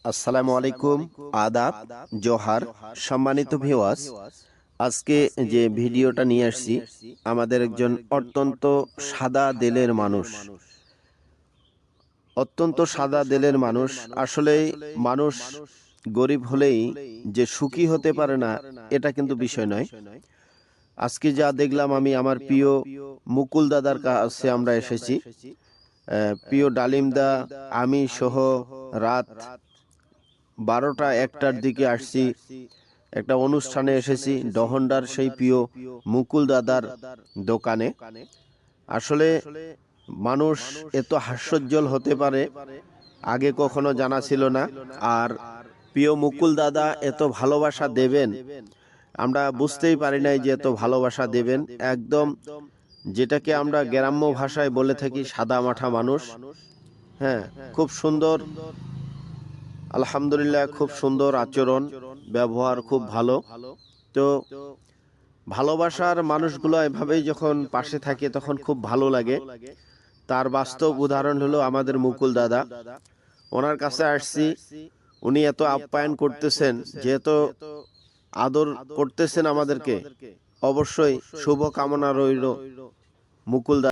আসসালামু আলাইকুম, আদাব, জোহার। সম্মানিত ভিউয়ার্স, আজকে যে ভিডিওটা নিয়ে আসছি, আমাদের একজন অত্যন্ত সাদা দিলের মানুষ, আসলে মানুষ গরিব হলেই যে সুখী হতে পারে না, এটা কিন্তু বিষয় নয়। আজকে যা দেখলাম, আমি আমার প্রিয় মুকুল দাদার কাছে আমরা এসেছি। প্রিয় ডালিমদা, আমি সহ রাত 12টা-1টার দিকে আসছি, একটা অনুষ্ঠানে এসেছি ডহন্ডার সেই প্রিয় মুকুল দাদার দোকানে। আসলে মানুষ এত হাস্যোজ্জ্বল হতে পারে আগে কখনো জানা ছিল না। আর প্রিয় মুকুল দাদা এত ভালোবাসা দেবেন, আমরা বুঝতেই পারি নাই যে এত ভালোবাসা দেবেন। একদম যেটাকে আমরা গ্রাম্য ভাষায় বলে থাকি সাদা মাঠা মানুষ। হ্যাঁ, খুব সুন্দর, আলহামদুলিল্লাহ, খুব সুন্দর আচরণ, ব্যবহার খুব ভালো। তো ভালোবাসার মানুষগুলো এভাবেই যখন পাশে থাকে তখন খুব ভালো লাগে। তার বাস্তব উদাহরণ হলো আমাদের মুকুল দাদা। ওনার কাছে আসছি, উনি এত আপ্যায়ন করতেছেন, যেহেতু আদর করতেছেন আমাদেরকে, অবশ্যই শুভ কামনা রইল মুকুল দাদা।